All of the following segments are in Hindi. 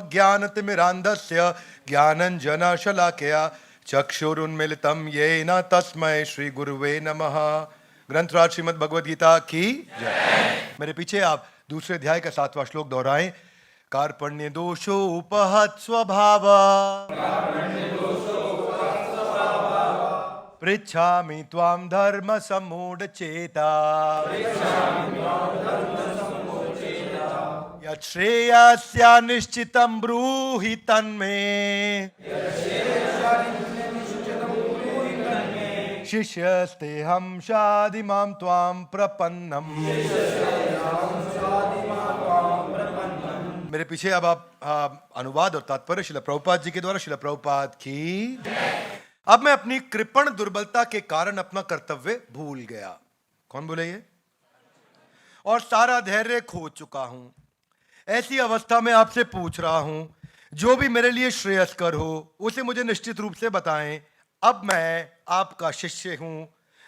ज्ञानतिमिरान्धस्य ज्ञानञ्जनशलाकया चक्षुरुन्मिलितं येन तस्मै श्री गुरुवे नमः। ग्रंथराज श्रीमद् भगवद गीता की जय। मेरे पीछे आप दूसरे अध्याय का 7वां श्लोक दोहराएं। कार्पण्य दोषो उपहत स्वभाव पृच्छामि त्वां धर्म सम्मूढ़ चेता यत् श्रेयस्या निश्चितं ब्रूहि तन्मे शिष्यस्तेऽहं शाधिमां त्वां प्रपन्नम्। मेरे पीछे अब आप अनुवाद और तात्पर्य श्रील प्रभुपाद जी के द्वारा। श्रील प्रभुपाद की। अब मैं अपनी कृपण दुर्बलता के कारण अपना कर्तव्य भूल गया। कौन बोले ये? और सारा धैर्य खो चुका हूं। ऐसी अवस्था में आपसे पूछ रहा हूं, जो भी मेरे लिए श्रेयस्कर हो उसे मुझे निश्चित रूप से बताएं। अब मैं आपका शिष्य हूं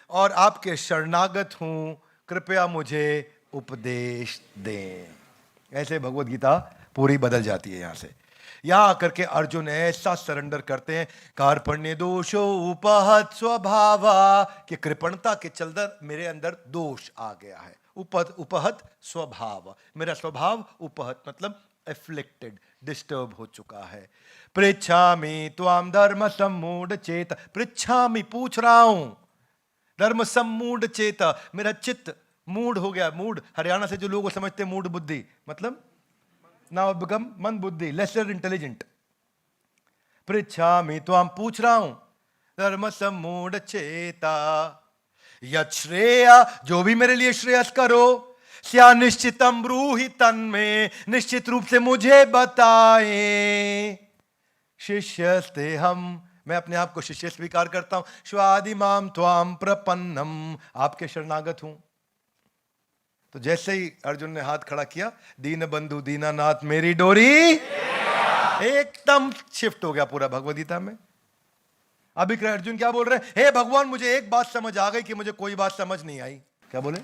और आपके शरणागत हूं, कृपया मुझे उपदेश दें। ऐसे भगवत गीता पूरी बदल जाती है। यहां से यहां आकर के अर्जुन ऐसा सरेंडर करते हैं, कार्पण्य दोषो उपहत स्वभावा, कि कृपणता के चलते मेरे अंदर दोष आ गया है। उपहत स्वभाव, मेरा स्वभाव उपहत मतलब एफ्लिक्टेड, डिस्टर्ब हो चुका है। पृच्छामि त्वाम धर्म सम्मूढ़ चेत, पृच्छामि पूछ रहा हूं, धर्म सम्मूढ़ चेत, मेरा चित्त मूड हो गया। मूड हरियाणा से जो लोग समझते हैं मूड बुद्धि, मतलब नाउ बिकम मन बुद्धि, लेसर इंटेलिजेंट। पृच्छामि त्वाम पूछ रहा हूं, धर्म सम्मूढ़ चेता यत् श्रेया, जो भी मेरे लिए श्रेयस्कर हो, स्या निश्चितम ब्रूहि तन्मे, निश्चित रूप से मुझे बताएं। शिष्यस्ते हम, मैं अपने आप को शिष्य स्वीकार करता हूं। स्वादिमाम त्वाम प्रपन्नम, आपके शरणागत हूं। तो जैसे ही अर्जुन ने हाथ खड़ा किया, दीन बंधु दीनानाथ मेरी डोरी, एकदम शिफ्ट हो गया पूरा भगवद गीता में। अभी अर्जुन क्या बोल रहे हैं? हे भगवान, मुझे एक बात समझ आ गई कि मुझे कोई बात समझ नहीं आई। क्या बोले?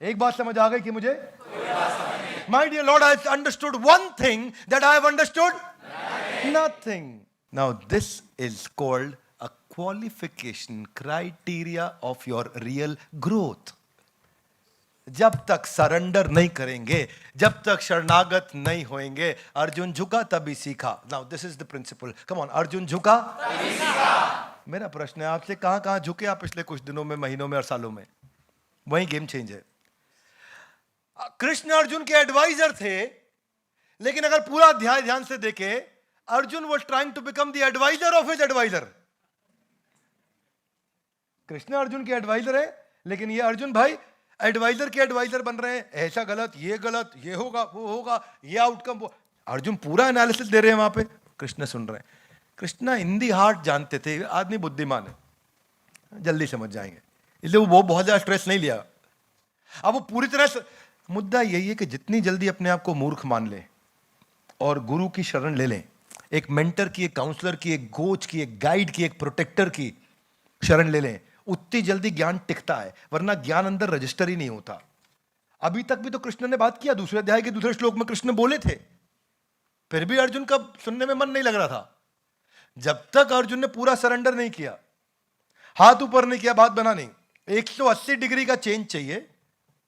एक बात समझ आ गई कि मुझे कोई बात समझ नहीं। My dear Lord, I understood one thing that I have understood nothing. Now this is called a qualification criteria of your real growth. जब तक सरेंडर नहीं करेंगे, जब तक शरणागत नहीं होंगे, अर्जुन झुका तभी सीखा। Now this is the principle. Come on, Arjun झुका तभी सीखा। मेरा प्रश्न है आपसे, कहां कहां झुके आप पिछले कुछ दिनों में, महीनों में और सालों में? वही गेम चेंज है। कृष्ण अर्जुन के एडवाइजर थे, लेकिन अगर पूरा अध्याय ध्यान से देखे, Arjun was trying to become the advisor of his advisor. Krishna Arjun के एडवाइजर है, लेकिन ये अर्जुन भाई एडवाइजर के एडवाइजर बन रहे हैं। ऐसा गलत, ये होगा, वो होगा, ये आउटकम, वो। अर्जुन पूरा एनालिसिस दे रहे हैं वहां पे, कृष्ण सुन रहे हैं। कृष्ण हिंदी हार्ट जानते थे, आदमी बुद्धिमान है, जल्दी समझ जाएंगे, इसलिए वो बहुत ज्यादा स्ट्रेस नहीं लिया। अब वो पूरी तरह से, मुद्दा यही है कि जितनी जल्दी अपने आप को मूर्ख मान ले और गुरु की शरण ले लें, एक मेंटर की, एक काउंसलर की, एक कोच की, एक गाइड की, एक प्रोटेक्टर की शरण ले लें, उतनी जल्दी ज्ञान टिकता है। वरना ज्ञान अंदर रजिस्टर ही नहीं होता। अभी तक भी तो कृष्ण ने बात किया, दूसरे अध्याय के दूसरे श्लोक में कृष्ण बोले थे, फिर भी अर्जुन का सुनने में मन नहीं लग रहा था। जब तक अर्जुन ने पूरा सरेंडर नहीं किया, हाथ ऊपर नहीं किया, बात बना नहीं। 180 डिग्री का चेंज चाहिए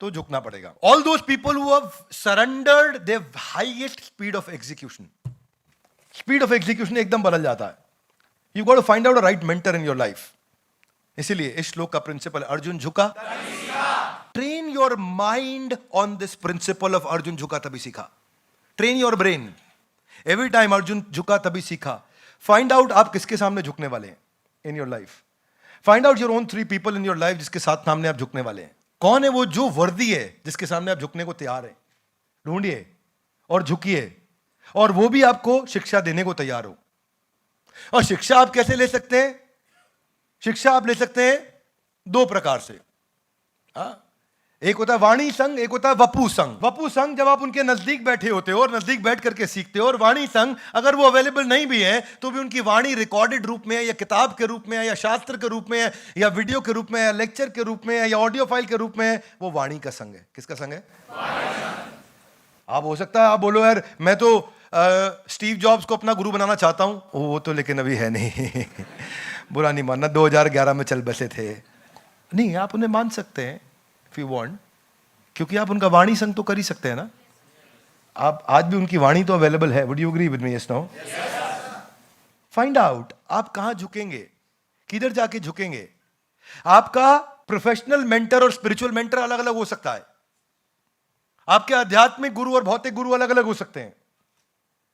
तो झुकना पड़ेगा। All those people who have surrendered, they have highest speed of execution. Speed of execution एकदम बदल जाता है। You got to find out a right mentor in your life. इसीलिए इस श्लोक का प्रिंसिपल, अर्जुन झुका, train your mind on this principle of Arjun झुका तभी सीखा। Train your brain every time, Arjun झुका तभी सीखा। फाइंड आउट आप किसके सामने झुकने वाले हैं इन your life. Find out your own 3 people in your life जिसके साथ सामने आप झुकने वाले हैं। कौन है वो जो वर्दी है, जिसके सामने आप झुकने को तैयार है? ढूंढिए और झुकिए, और वो भी आपको शिक्षा देने को तैयार हो। और शिक्षा आप कैसे ले सकते हैं? शिक्षा आप ले सकते हैं 2 प्रकार से। एक होता है वाणी संग, एक होता है वपु संग। वपु संग जब आप उनके नजदीक बैठे होते हो और नजदीक बैठ करके सीखते हो, और वाणी संग अगर वो अवेलेबल नहीं भी है तो भी उनकी वाणी रिकॉर्डेड रूप में है, या किताब के रूप में है, या शास्त्र के रूप में है, या वीडियो के रूप में है, या लेक्चर के रूप में है, या ऑडियो फाइल के रूप में है, वो वाणी का संग है। किसका संग है? आप हो सकता है आप बोलो यार मैं तो स्टीव जॉब्स को अपना गुरु बनाना चाहता हूं, वो तो लेकिन अभी है नहीं। बुरा नहीं मानना, 2011 में चल बसे थे। नहीं, आप उन्हें मान सकते हैं इफ यू वांट, क्योंकि आप उनका वाणी संग तो कर ही सकते हैं ना। आप आज भी उनकी वाणी तो अवेलेबल है। Would you agree with me? Yes, no? Find out आप कहां झुकेंगे, किधर जाके झुकेंगे। आपका प्रोफेशनल मेंटर और स्पिरिचुअल मेंटर अलग अलग हो सकता है। आपके आध्यात्मिक गुरु और भौतिक गुरु अलग अलग हो सकते हैं,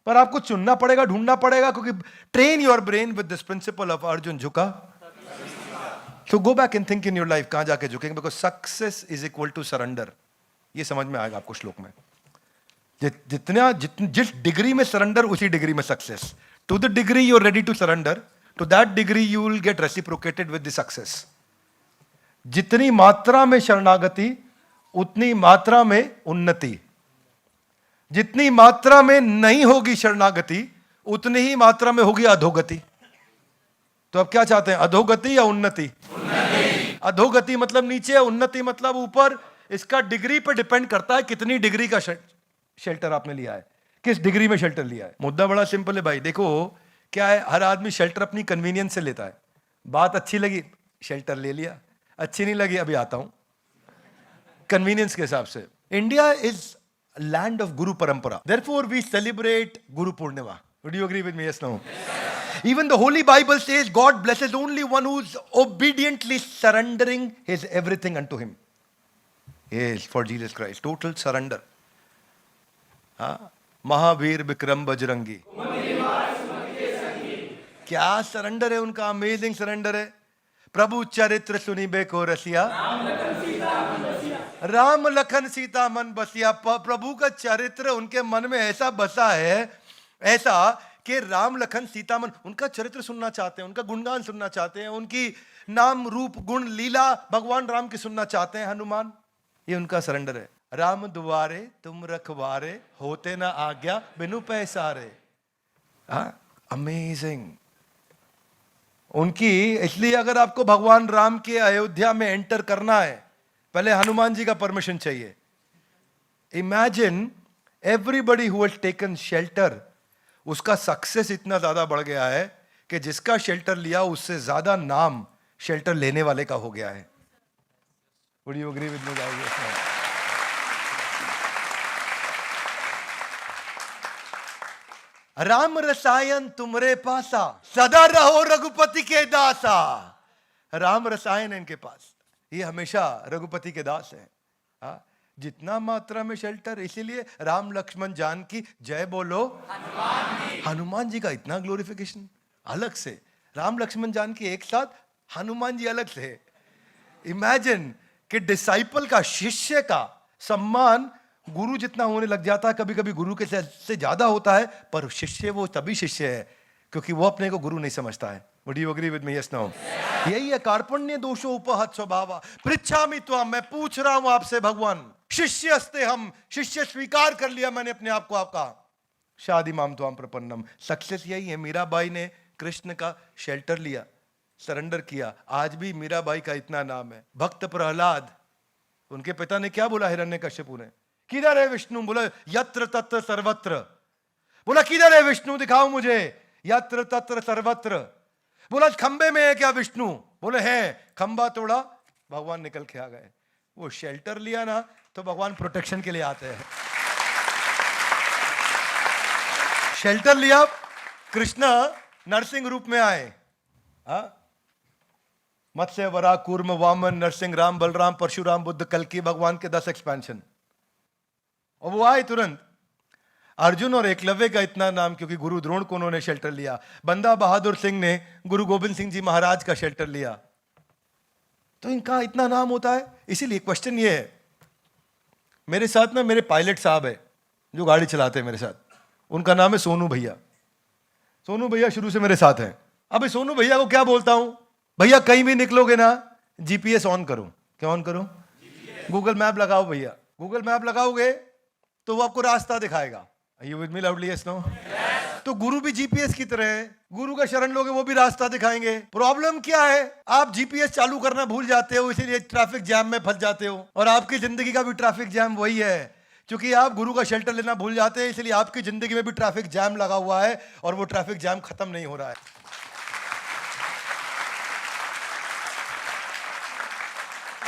पर आपको चुनना पड़ेगा, ढूंढना पड़ेगा, क्योंकि train your brain with this principle of Arjun, झुका तो go back and think in your life, कहां जाके झुकेंगे। Because success is equal to surrender. ये समझ में आएगा आपको श्लोक में। जिस डिग्री में सरेंडर, उसी डिग्री में success. To the degree you are ready to surrender, to that degree you will get reciprocated with the success. जितनी मात्रा में शरणागति, उतनी मात्रा में उन्नति। जितनी मात्रा में नहीं होगी शरणागति, उतनी ही मात्रा में होगी अधोगति। तो अब क्या चाहते हैं, अधोगति या उन्नति? अधोगति मतलब नीचे, उन्नति मतलब ऊपर। इसका डिग्री पर डिपेंड करता है कितनी डिग्री का शेल्टर आपने लिया है, किस डिग्री में शेल्टर लिया है। मुद्दा बड़ा सिंपल है भाई। देखो क्या है, हर आदमी शेल्टर अपनी कन्वीनियंस से लेता है। बात अच्छी लगी, शेल्टर ले लिया, अच्छी नहीं लगी, अभी आता हूं, कन्वीनियंस के हिसाब से। इंडिया इज लैंड ऑफ गुरु परंपरा, therefore we celebrate Guru Purnima. Would you agree with me? Yes, no? Even the Holy Bible says God blesses only one who's obediently surrendering his everything unto him. Yes, for Jesus Christ. Total surrender. Mahavir Vikram Bajrangi, क्या सरेंडर है उनका, अमेजिंग सरेंडर है। प्रभु चरित्र सुनिबे को रसिया, राम लखन सीता मन बसिया। प्रभु का चरित्र उनके मन में ऐसा बसा है, ऐसा कि राम लखन सीता मन उनका चरित्र सुनना चाहते हैं, उनका गुणगान सुनना चाहते हैं, उनकी नाम रूप गुण लीला भगवान राम की सुनना चाहते हैं। हनुमान, ये उनका सरेंडर है। राम दुआरे तुम रखवारे, होते ना आज्ञा बिनु पैसारे। अमेजिंग उनकी। इसलिए अगर आपको भगवान राम के अयोध्या में एंटर करना है, पहले हनुमान जी का परमिशन चाहिए। Imagine everybody who has taken shelter, उसका सक्सेस इतना ज्यादा बढ़ गया है कि जिसका शेल्टर लिया उससे ज्यादा नाम शेल्टर लेने वाले का हो गया है। Would you agree with me guys? Ram रसायन तुमरे पासा, सदा रहो रघुपति के दासा। राम रसायन इनके पास, ये हमेशा रघुपति के दास है। जितना मात्रा में शेल्टर, इसीलिए राम लक्ष्मण जानकी जय बोलो हनुमान जी का इतना ग्लोरिफिकेशन अलग से। राम लक्ष्मण जानकी एक साथ, हनुमान जी अलग से। इमेजिन कि डिसाइपल का, शिष्य का सम्मान गुरु जितना होने लग जाता है, कभी कभी गुरु के से ज्यादा होता है, पर शिष्य वो तभी शिष्य है क्योंकि वो अपने को गुरु नहीं समझता है। Would you agree with me? Yes, no? यही है कार्पण्य दोषो उपहत स्वभाव। पृच्छामि त्वाम, मैं पूछ रहा हूं आपसे भगवान। शिष्यस्ते हम, शिष्य स्वीकार कर लिया मैंने अपने आप को आपका। शादी माम त्वाम प्रपन्नम। सक्सेस यही है। मीराबाई ने कृष्ण का शेल्टर लिया, सरेंडर किया। आज भी मीराबाई का इतना नाम है। भक्त प्रहलाद, उनके पिता ने क्या बोला हिरण्यकश्यपु ने, किधर है विष्णु? बोला यत्र तत्र सर्वत्र। बोला किधर है विष्णु, दिखाओ मुझे। यत्र तत्र सर्वत्र। बोला खंबे में है क्या विष्णु? बोले है। खंबा तोड़ा, भगवान निकल के आ गए। वो शेल्टर लिया ना, तो भगवान प्रोटेक्शन के लिए आते हैं। शेल्टर लिया, कृष्ण नरसिंह रूप में आए। मत्स्य, वराह, कूर्म, वामन, नरसिंह, राम, बलराम, परशुराम, बुद्ध, कल्कि, भगवान के 10 एक्सपेंशन। और वो आए तुरंत। अर्जुन और एकलव्य का इतना नाम क्योंकि गुरु द्रोण को उन्होंने शेल्टर लिया। बंदा बहादुर सिंह ने गुरु गोविंद सिंह जी महाराज का शेल्टर लिया। तो इनका इतना नाम होता है। इसीलिए क्वेश्चन ये है, मेरे साथ में मेरे पायलट साहब है जो गाड़ी चलाते हैं मेरे साथ, उनका नाम है सोनू भैया। सोनू भैया शुरू से मेरे साथ हैं। अब सोनू भैया को क्या बोलता हूं, भैया कहीं भी निकलोगे ना जीपीएस ऑन करो। क्या ऑन करो? गूगल मैप लगाओ भैया। गूगल मैप लगाओगे तो वो आपको रास्ता दिखाएगा। You with me loudly? Yes, no? Yes. तो गुरु भी जीपीएस की तरह है। गुरु का शरण लोगे वो भी रास्ता दिखाएंगे। प्रॉब्लम क्या है, आप जीपीएस चालू करना भूल जाते हो, इसीलिए ट्रैफिक जैम में फंस जाते हो। और आपकी जिंदगी का भी ट्रैफिक जैम वही है। क्योंकि आप गुरु का शेल्टर लेना भूल जाते हैं, इसलिए आपकी जिंदगी में भी ट्रैफिक जैम लगा हुआ है और वो ट्रैफिक जैम खत्म नहीं हो रहा है।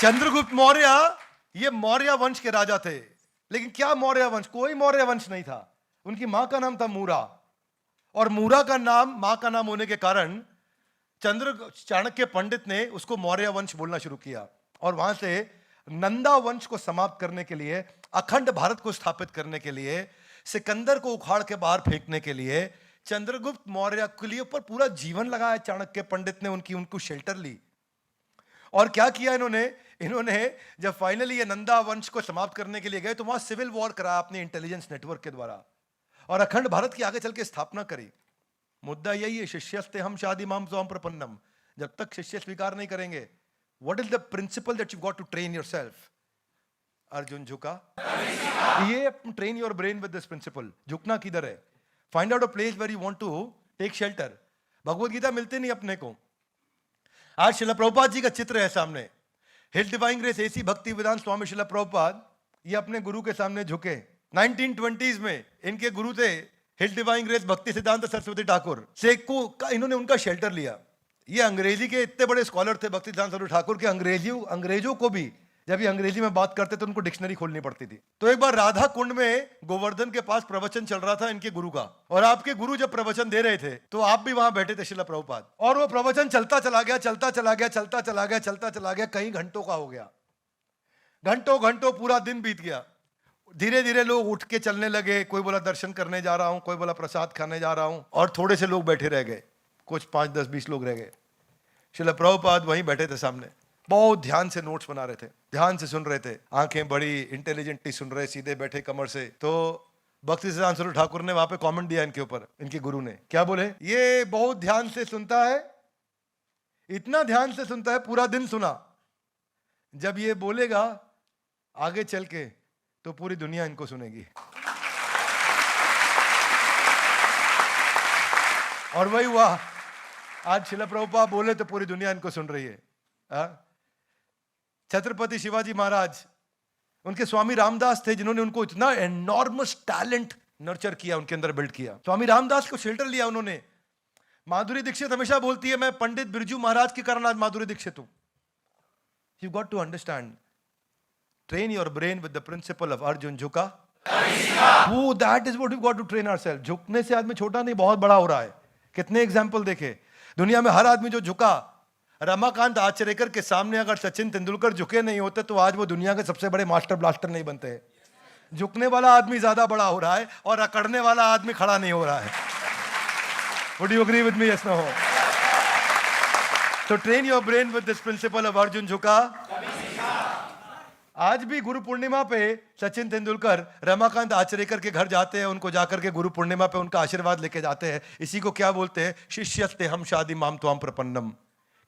चंद्रगुप्त मौर्य ये मौर्य वंश के राजा थे, लेकिन क्या मौर्य वंश? कोई मौर्य वंश नहीं था। उनकी मां का नाम था मूरा, और मूरा का नाम मां का नाम होने के कारण चाणक्य पंडित ने उसको मौर्य वंश बोलना शुरू किया, और वहां से नंदा वंश को समाप्त करने के लिए, अखंड भारत को स्थापित करने के लिए, सिकंदर को उखाड़ के बाहर फेंकने के लिए चंद्रगुप्त मौर्य के लिए ऊपर पूरा जीवन लगाया चाणक्य पंडित ने। उनको शेल्टर ली, और क्या किया इन्होंने जब फाइनली ये नंदा वंश को समाप्त करने के लिए गए तो वहां सिविल वॉर कराया अपने इंटेलिजेंस नेटवर्क के द्वारा, और अखंड भारत की आगे चल के स्थापना करी। मुद्दा यही है, शिष्यस्ते हम शादी माम स्वाम प्रपन्नम। जब तक शिष्य स्वीकार नहीं करेंगे, what is the principle that you got to train yourself? Arjun झुका। ये train your brain with this principle. झुकना किधर है? Find out a place where you want to take shelter. Bhagavad Gita मिलती नहीं अपने को। आज श्रील प्रभुपाद जी का चित्र है सामने। हिल डिवाइन ग्रेस एसी भक्ति वेदांत स्वामी श्रील प्रभुपाद ये अपने गुरु के सामने झुके। 1920s में इनके गुरु थे हिल डिवाइन ग्रेस भक्ति सिद्धांत सरस्वती ठाकुर से को इन्होंने उनका शेल्टर लिया। ये अंग्रेजी के इतने बड़े स्कॉलर थे भक्ति सिद्धांत सरस्वती ठाकुर के, अंग्रेजों को भी जब ये अंग्रेजी में बात करते तो उनको डिक्शनरी खोलनी पड़ती थी। तो एक बार राधा कुंड में गोवर्धन के पास प्रवचन चल रहा था इनके गुरु का, और आपके गुरु जब प्रवचन दे रहे थे तो आप भी वहां बैठे थे श्रील प्रभुपाद, और वो प्रवचन चलता चला गया, कई घंटों का हो गया। घंटों पूरा दिन बीत गया। धीरे धीरे लोग उठ के चलने लगे। कोई बोला दर्शन करने जा रहा हूं, कोई बोला प्रसाद खाने जा रहा हूं, और थोड़े से लोग बैठे रह गए। कुछ 5, 10, 20 लोग रह गए। श्रील प्रभुपाद वहीं बैठे थे सामने, बहुत ध्यान से नोट्स बना रहे थे, ध्यान से सुन रहे थे, आंखें बड़ी इंटेलिजेंटली सुन रहे, सीधे बैठे कमर से। तो भक्ति सिद्धांत सरस्वती ठाकुर ने वहां पे कमेंट दिया इनके ऊपर। इनके गुरु ने क्या बोले? ये बहुत ध्यान से सुनता है, इतना ध्यान से सुनता है, पूरा दिन सुना, जब ये बोलेगा आगे चल के तो पूरी दुनिया इनको सुनेगी। और वही हुआ। आज श्रील प्रभुपाद बोले तो पूरी दुनिया इनको सुन रही है। छत्रपति शिवाजी महाराज, उनके स्वामी रामदास थे जिन्होंने उनको इतना एनॉर्मस टैलेंट नर्चर किया, उनके अंदर बिल्ड किया। स्वामी रामदास को शेल्टर लिया उन्होंने। माधुरी दीक्षित हमेशा बोलती है मैं पंडित बिरजू महाराज के कारण आज माधुरी दीक्षित हूं। You got to understand, train your brain with the principle of Arjun झुका। वो that is what we got to train ourselves. झुकने से आदमी छोटा नहीं, बहुत बड़ा हो रहा है। कितने एग्जाम्पल देखे दुनिया में, हर आदमी जो झुका। रमाकांत आचरेकर के सामने अगर सचिन तेंदुलकर झुके नहीं होते तो आज वो दुनिया के सबसे बड़े मास्टर ब्लास्टर नहीं बनते। झुकने वाला आदमी ज्यादा बड़ा हो रहा है और अकड़ने वाला आदमी खड़ा नहीं हो रहा है। Would you agree with me? Yes, no? So train your brain with this principle of Arjun झुका। आज भी गुरु पूर्णिमा पे सचिन तेंदुलकर रमाकांत आचरेकर के घर जाते हैं, उनको जाकर के गुरु पूर्णिमा पे उनका आशीर्वाद लेके जाते हैं। इसी को क्या बोलते हैं? शिष्यस्ते हम शादी माम त्वाम प्रपन्नम,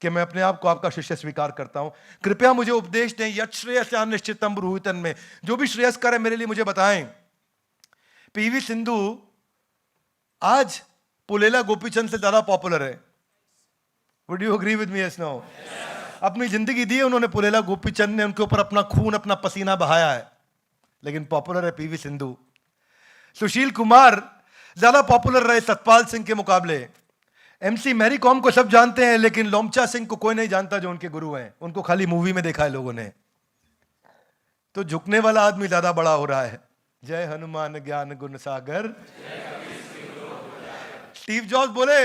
कि मैं अपने आप को आपका शिष्य स्वीकार करता हूं। कृपया मुझे उपदेश दें, यत् श्रेयस्यान निश्चितम ब्रूहितन में, जो भी श्रेयस्कर है मेरे लिए मुझे बताएं। पीवी सिंधु आज पुलेला गोपीचंद से ज्यादा पॉपुलर है। Would you agree with me? Yes, no? अपनी जिंदगी दी है उन्होंने, पुलेला गोपीचंद ने उनके ऊपर अपना खून अपना पसीना बहाया है, लेकिन पॉपुलर है पीवी सिंधु। सुशील कुमार ज्यादा पॉपुलर रहे सतपाल सिंह के मुकाबले। एमसी मैरी कॉम को सब जानते हैं, लेकिन लोमचा सिंह को कोई नहीं जानता जो उनके गुरु हैं। उनको खाली मूवी में देखा है लोगों ने। तो झुकने वाला आदमी ज्यादा बड़ा हो रहा है। जय हनुमान ज्ञान गुण सागर। स्टीव जॉब्स बोले,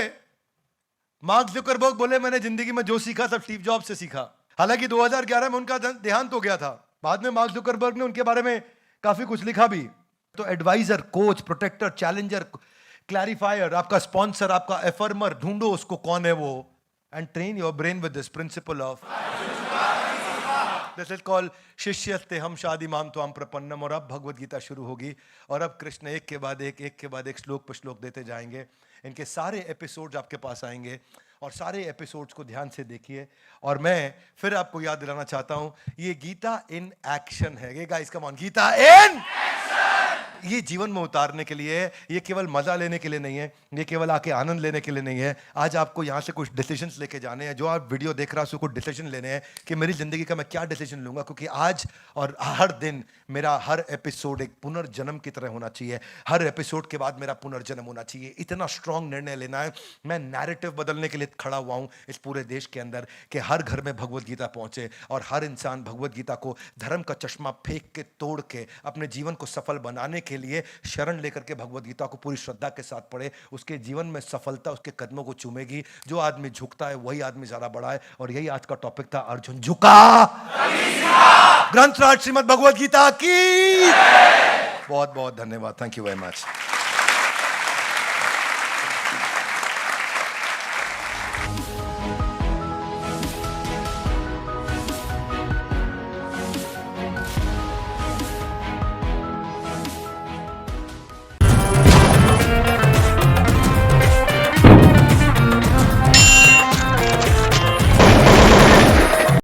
मार्क जुकरबर्ग बोले मैंने जिंदगी में जो सीखा सब स्टीव जॉब्स से सीखा। हालांकि 2011 में उनका देहांत हो गया था। बाद में मार्क जुकरबर्ग ने उनके बारे में काफी कुछ लिखा भी। तो advisor, coach, protector, challenger, clarifier, आपका स्पॉन्सर, आपका एफर्मर, ढूंढो उसको कौन है वो, and train your brain with this principle of this is called शिष्यस्ते हम शादी माम त्वाम प्रपन्नम। और अब भगवत गीता शुरू होगी, और अब कृष्ण एक के बाद एक श्लोक पर श्लोक देते जाएंगे। इनके सारे एपिसोड्स आपके पास आएंगे, और सारे एपिसोड्स को ध्यान से देखिए। और मैं फिर आपको याद दिलाना चाहता हूं, ये गीता इन एक्शन है। ये guys come on, Gita in action. ये जीवन में उतारने के लिए है, ये केवल मजा लेने के लिए नहीं है, ये केवल आके आनंद लेने के लिए नहीं है। आज आपको यहाँ से कुछ डिसीजंस लेके जाने हैं। जो आप वीडियो देख रहा है उसको कुछ डिसीजन लेने हैं कि मेरी जिंदगी का मैं क्या डिसीजन लूंगा, क्योंकि आज और हर दिन मेरा हर एपिसोड एक पुनर्जन्म की तरह होना चाहिए। हर एपिसोड के बाद मेरा पुनर्जन्म होना चाहिए। इतना स्ट्रांग निर्णय लेना है। मैं नैरेटिव बदलने के लिए खड़ा हुआ हूँ इस पूरे देश के अंदर कि हर घर में भगवत गीता पहुंचे और हर इंसान भगवत गीता को धर्म का चश्मा फेंक के तोड़ के अपने जीवन को सफल बनाने के लिए शरण लेकर के भगवत गीता को पूरी श्रद्धा के साथ पढ़े। उसके जीवन में सफलता उसके कदमों को चूमेगी। जो आदमी झुकता है वही आदमी ज्यादा बड़ा है। और यही आज का टॉपिक था, अर्जुन झुका। ग्रंथ राज श्रीमद् भगवत गीता की बहुत बहुत धन्यवाद। Thank you very much.